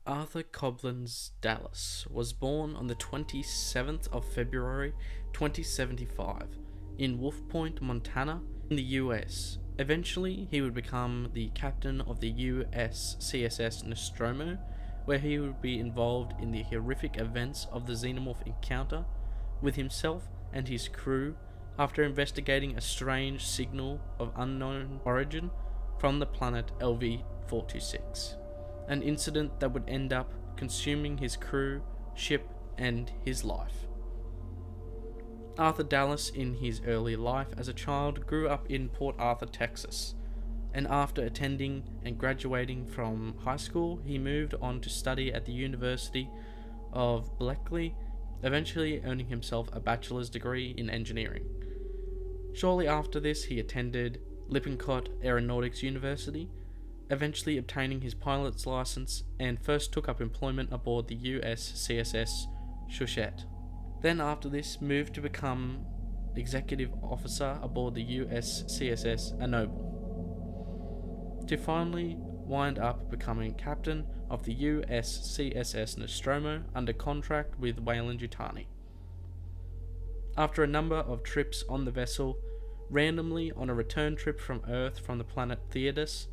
Arthur Coblenz Dallas was born on the 27th of February 2075 in Wolf Point, Montana, in the US. Eventually, he would become the captain of the US CSS Nostromo, where he would be involved in the horrific events of the Xenomorph encounter with himself and his crew after investigating a strange signal of unknown origin from the planet LV-426. An incident that would end up consuming his crew, ship, and his life. Arthur Dallas, in his early life as a child, grew up in Port Arthur, Texas, and after attending and graduating from high school, he moved on to study at the University of Berkeley, eventually earning himself a bachelor's degree in engineering. Shortly after this, he attended Lippincott Aeronautics University, eventually obtaining his pilot's license, and first took up employment aboard the US CSS Chouchet. Then after this, moved to become executive officer aboard the US CSS Ennoble, to finally wind up becoming captain of the US CSS Nostromo under contract with Weyland-Yutani. After a number of trips on the vessel, randomly on a return trip from Earth from the planet Theodus,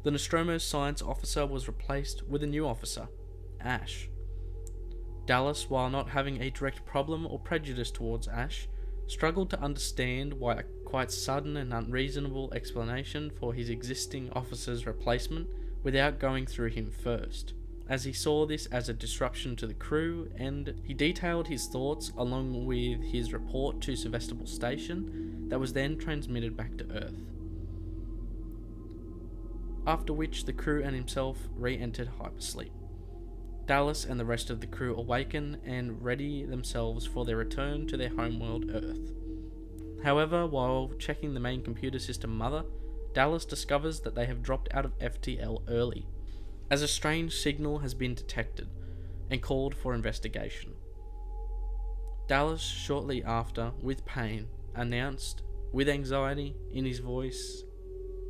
the Nostromo's science officer was replaced with a new officer, Ash. Dallas, while not having a direct problem or prejudice towards Ash, struggled to understand why a quite sudden and unreasonable explanation for his existing officer's replacement without going through him first, as he saw this as a disruption to the crew, and he detailed his thoughts along with his report to Sevastopol Station that was then transmitted back to Earth. After which the crew and himself re-entered hypersleep. Dallas and the rest of the crew awaken and ready themselves for their return to their homeworld Earth. However, while checking the main computer system mother, Dallas discovers that they have dropped out of FTL early, as a strange signal has been detected and called for investigation. Dallas shortly after, with pain, announced, with anxiety in his voice,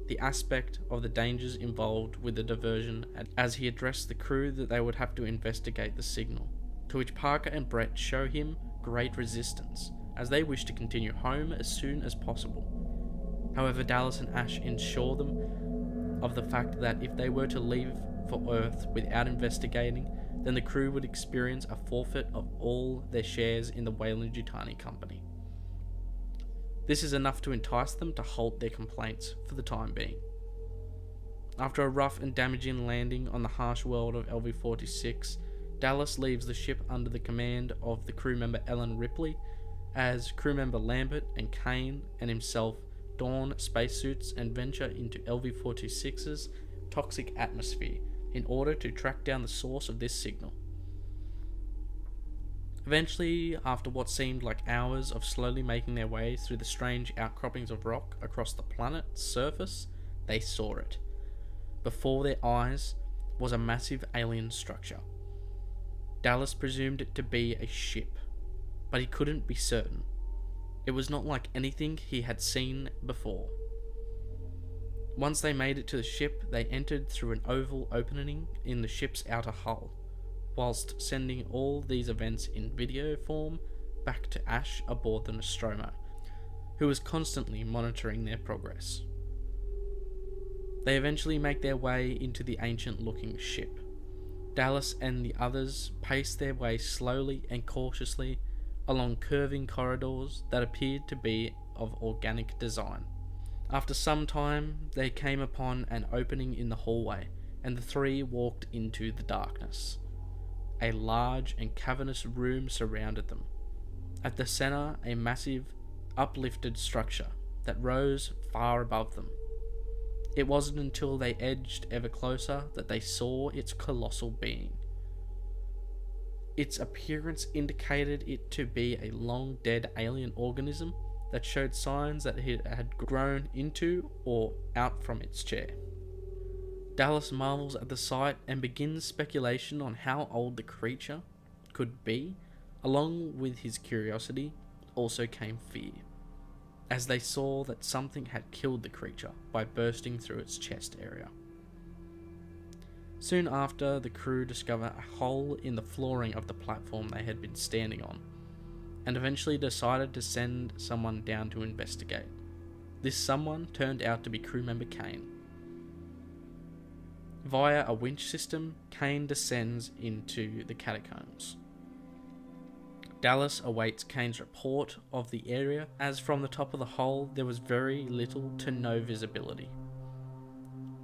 the aspect of the dangers involved with the diversion as he addressed the crew that they would have to investigate the signal, to which Parker and Brett show him great resistance, as they wish to continue home as soon as possible. However, Dallas and Ash assure them of the fact that if they were to leave for Earth without investigating, then the crew would experience a forfeit of all their shares in the Weyland-Yutani company. This is enough to entice them to halt their complaints for the time being. After a rough and damaging landing on the harsh world of LV-46, Dallas leaves the ship under the command of the crew member Ellen Ripley, as crew member Lambert and Kane and himself don spacesuits and venture into LV-46's toxic atmosphere in order to track down the source of this signal. Eventually, after what seemed like hours of slowly making their way through the strange outcroppings of rock across the planet's surface, they saw it. Before their eyes was a massive alien structure. Dallas presumed it to be a ship, but he couldn't be certain. It was not like anything he had seen before. Once they made it to the ship, they entered through an oval opening in the ship's outer hull, whilst sending all these events in video form back to Ash aboard the Nostromo, who was constantly monitoring their progress. They eventually make their way into the ancient-looking ship. Dallas and the others pace their way slowly and cautiously along curving corridors that appeared to be of organic design. After some time, they came upon an opening in the hallway, and the three walked into the darkness. A large and cavernous room surrounded them. At the center, a massive, uplifted structure that rose far above them. It wasn't until they edged ever closer that they saw its colossal being. Its appearance indicated it to be a long-dead alien organism that showed signs that it had grown into or out from its chair. Dallas marvels at the sight and begins speculation on how old the creature could be. Along with his curiosity also came fear, as they saw that something had killed the creature by bursting through its chest area. Soon after, the crew discover a hole in the flooring of the platform they had been standing on, and eventually decided to send someone down to investigate. This someone turned out to be crew member Kane. Via a winch system, Kane descends into the catacombs. Dallas awaits Kane's report of the area, as from the top of the hole there was very little to no visibility.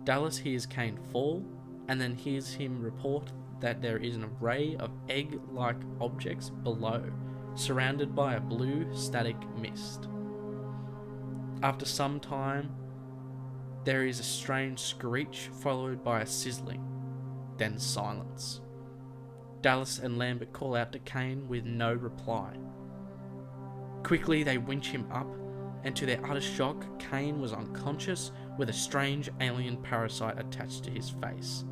Dallas hears Kane fall, and then hears him report that there is an array of egg-like objects below, surrounded by a blue static mist. After some time, there is a strange screech followed by a sizzling, then silence. Dallas and Lambert call out to Kane with no reply. Quickly they winch him up, and to their utter shock, Kane was unconscious with a strange alien parasite attached to his face.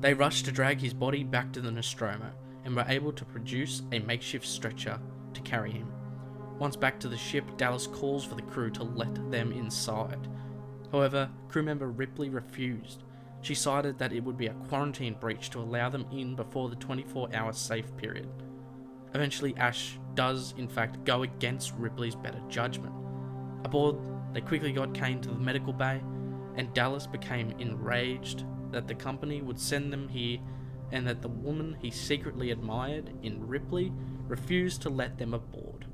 They rushed to drag his body back to the Nostromo, and were able to produce a makeshift stretcher to carry him. Once back to the ship, Dallas calls for the crew to let them inside. However, crew member Ripley refused. She cited that it would be a quarantine breach to allow them in before the 24-hour safe period. Eventually, Ash does in fact go against Ripley's better judgment. Aboard, they quickly got Kane to the medical bay, and Dallas became enraged that the company would send them here, and that the woman he secretly admired in Ripley refused to let them aboard.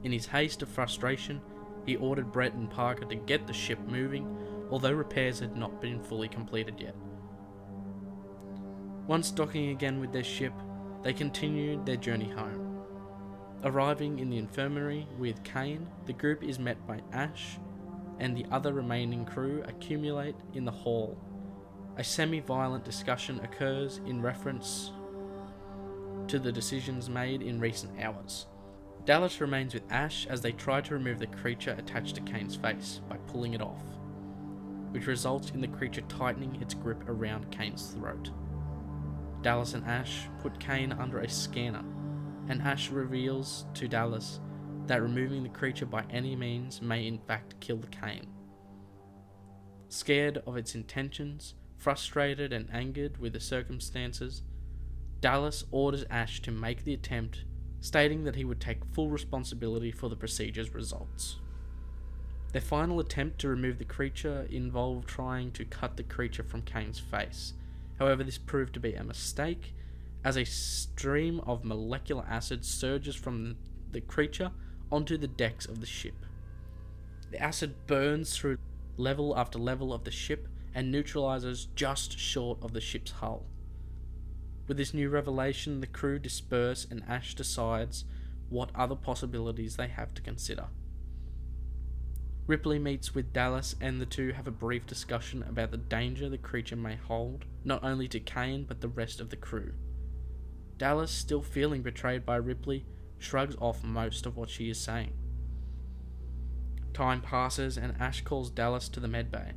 In his haste of frustration, he ordered Brett and Parker to get the ship moving, although repairs had not been fully completed yet. Once docking again with their ship, they continued their journey home. Arriving in the infirmary with Kane, the group is met by Ash, and the other remaining crew accumulate in the hall. A semi-violent discussion occurs in reference to the decisions made in recent hours. Dallas remains with Ash as they try to remove the creature attached to Kane's face by pulling it off, which results in the creature tightening its grip around Kane's throat. Dallas and Ash put Kane under a scanner, and Ash reveals to Dallas that removing the creature by any means may in fact kill Kane. Scared of its intentions, frustrated and angered with the circumstances, Dallas orders Ash to make the attempt, stating that he would take full responsibility for the procedure's results. Their final attempt to remove the creature involved trying to cut the creature from Kane's face. However, this proved to be a mistake, as a stream of molecular acid surges from the creature onto the decks of the ship. The acid burns through level after level of the ship and neutralizes just short of the ship's hull. With this new revelation, the crew disperse and Ash decides what other possibilities they have to consider. Ripley meets with Dallas, and the two have a brief discussion about the danger the creature may hold, not only to Kane but the rest of the crew. Dallas, still feeling betrayed by Ripley, shrugs off most of what she is saying. Time passes and Ash calls Dallas to the medbay.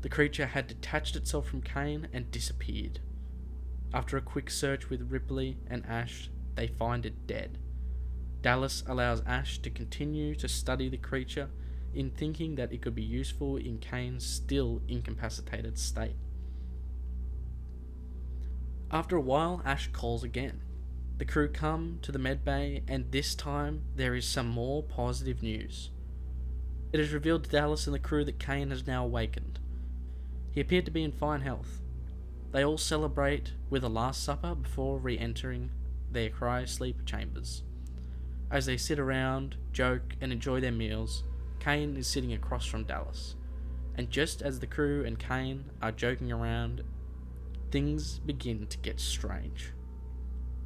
The creature had detached itself from Kane and disappeared. After a quick search with Ripley and Ash, they find it dead. Dallas allows Ash to continue to study the creature, in thinking that it could be useful in Kane's still incapacitated state. After a while, Ash calls again. The crew come to the medbay, and this time there is some more positive news. It is revealed to Dallas and the crew that Kane has now awakened. He appeared to be in fine health. They all celebrate with a last supper before re-entering their cryo-sleep chambers. As they sit around, joke, and enjoy their meals, Kane is sitting across from Dallas. And just as the crew and Kane are joking around, things begin to get strange.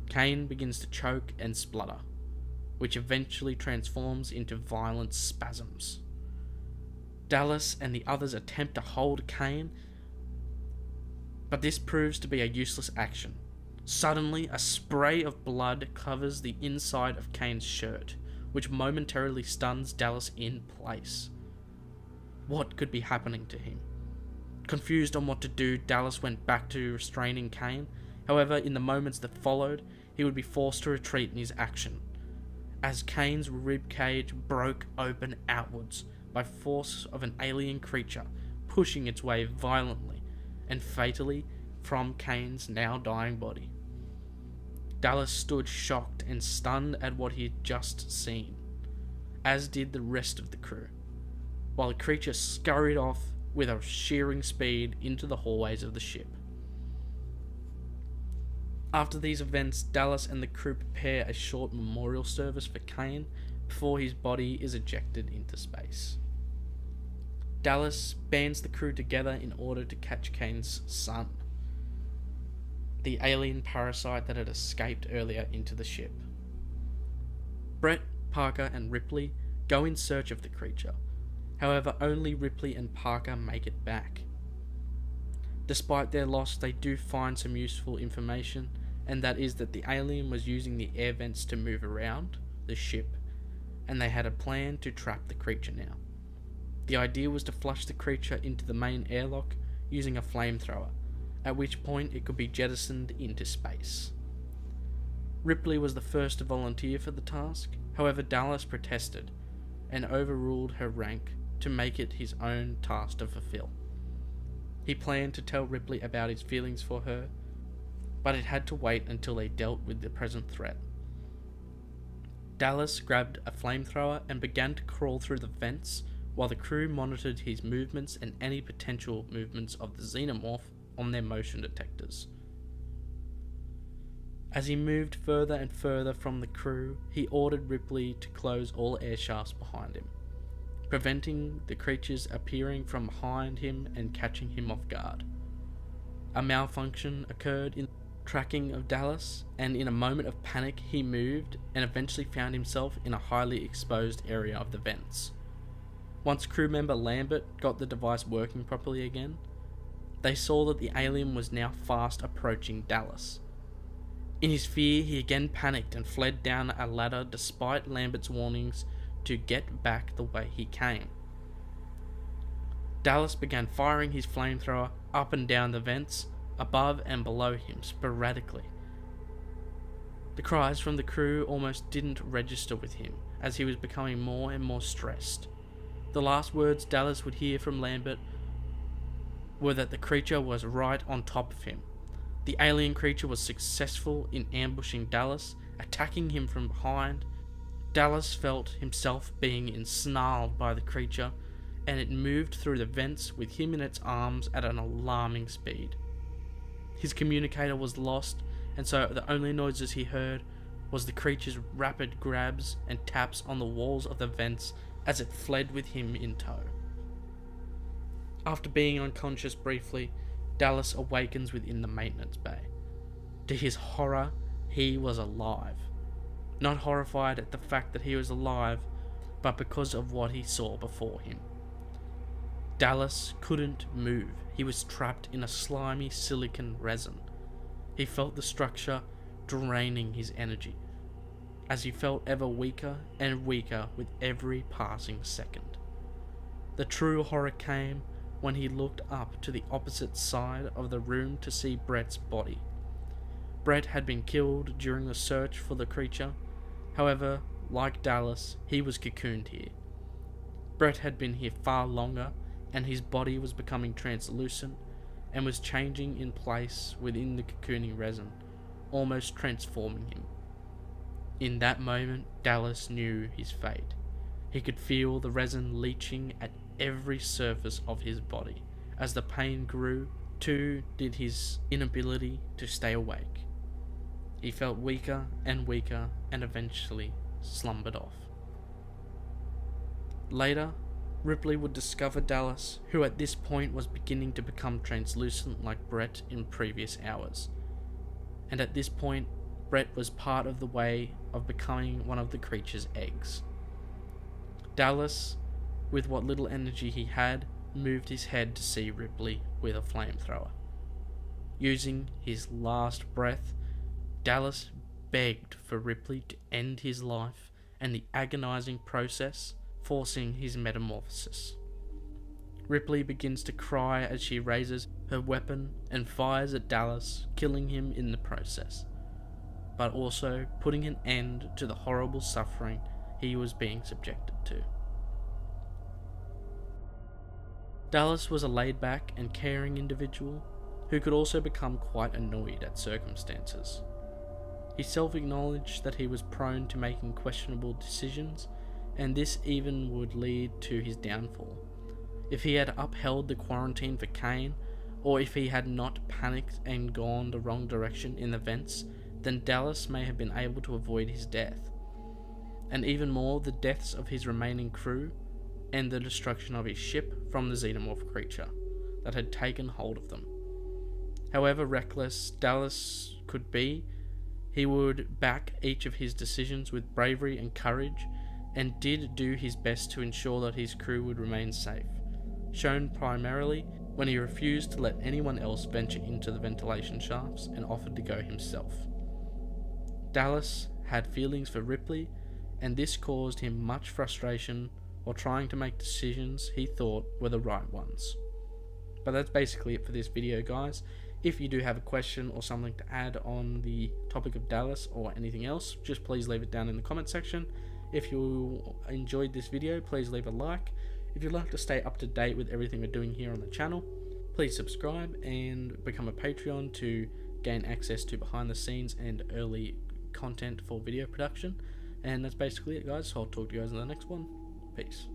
Kane begins to choke and splutter, which eventually transforms into violent spasms. Dallas and the others attempt to hold Kane, but this proves to be a useless action. Suddenly, a spray of blood covers the inside of Kane's shirt, which momentarily stuns Dallas in place. What could be happening to him? Confused on what to do, Dallas went back to restraining Kane. However, in the moments that followed, he would be forced to retreat in his action, as Kane's ribcage broke open outwards by force of an alien creature pushing its way violently and fatally from Kane's now dying body. Dallas stood shocked and stunned at what he had just seen, as did the rest of the crew, while the creature scurried off with a shearing speed into the hallways of the ship. After these events, Dallas and the crew prepare a short memorial service for Kane before his body is ejected into space. Dallas bands the crew together in order to catch Kane's son, the alien parasite that had escaped earlier into the ship. Brett, Parker, and Ripley go in search of the creature. However, only Ripley and Parker make it back. Despite their loss, they do find some useful information, and that is that the alien was using the air vents to move around the ship, and they had a plan to trap the creature now. The idea was to flush the creature into the main airlock using a flamethrower, at which point it could be jettisoned into space. Ripley was the first to volunteer for the task, however Dallas protested and overruled her rank to make it his own task to fulfill. He planned to tell Ripley about his feelings for her, but it had to wait until they dealt with the present threat. Dallas grabbed a flamethrower and began to crawl through the vents while the crew monitored his movements and any potential movements of the Xenomorph on their motion detectors. As he moved further and further from the crew, he ordered Ripley to close all air shafts behind him, preventing the creatures appearing from behind him and catching him off guard. A malfunction occurred in tracking of Dallas, and in a moment of panic he moved and eventually found himself in a highly exposed area of the vents. Once crew member Lambert got the device working properly again, they saw that the alien was now fast approaching Dallas. In his fear, he again panicked and fled down a ladder despite Lambert's warnings to get back the way he came. Dallas began firing his flamethrower up and down the vents, above and below him sporadically. The cries from the crew almost didn't register with him, as he was becoming more and more stressed. The last words Dallas would hear from Lambert were that the creature was right on top of him. The alien creature was successful in ambushing Dallas, attacking him from behind. Dallas felt himself being ensnarled by the creature, and it moved through the vents with him in its arms at an alarming speed. His communicator was lost, and so the only noises he heard was the creature's rapid grabs and taps on the walls of the vents as it fled with him in tow. After being unconscious briefly, Dallas awakens within the maintenance bay. To his horror, he was alive. Not horrified at the fact that he was alive, but because of what he saw before him. Dallas couldn't move. He was trapped in a slimy silicon resin. He felt the structure draining his energy, as he felt ever weaker and weaker with every passing second. The true horror came when he looked up to the opposite side of the room to see Brett's body. Brett had been killed during the search for the creature. However, like Dallas, he was cocooned here. Brett had been here far longer, and his body was becoming translucent and was changing in place within the cocooning resin, almost transforming him. In that moment, Dallas knew his fate. He could feel the resin leaching at every surface of his body. As the pain grew, too did his inability to stay awake. He felt weaker and weaker and eventually slumbered off. Later, Ripley would discover Dallas, who at this point was beginning to become translucent like Brett in previous hours. And at this point, Brett was part of the way of becoming one of the creature's eggs. Dallas, with what little energy he had, moved his head to see Ripley with a flamethrower. Using his last breath, Dallas begged for Ripley to end his life and the agonizing process, forcing his metamorphosis. Ripley begins to cry as she raises her weapon and fires at Dallas, killing him in the process, but also putting an end to the horrible suffering he was being subjected to. Dallas was a laid-back and caring individual who could also become quite annoyed at circumstances. He self-acknowledged that he was prone to making questionable decisions, and this even would lead to his downfall. If he had upheld the quarantine for Kane, or if he had not panicked and gone the wrong direction in the vents, then Dallas may have been able to avoid his death, and even more, the deaths of his remaining crew, and the destruction of his ship from the Xenomorph creature that had taken hold of them. However reckless Dallas could be, he would back each of his decisions with bravery and courage, and did do his best to ensure that his crew would remain safe, shown primarily when he refused to let anyone else venture into the ventilation shafts and offered to go himself. Dallas had feelings for Ripley, and this caused him much frustration while trying to make decisions he thought were the right ones. But that's basically it for this video, guys. If you do have a question or something to add on the topic of Dallas or anything else, just please leave it down in the comment section. If you enjoyed this video, please leave a like. If you'd like to stay up to date with everything we're doing here on the channel, please subscribe and become a Patreon to gain access to behind the scenes and early content for video production. And that's basically it, guys. So I'll talk to you guys in the next one. Peace.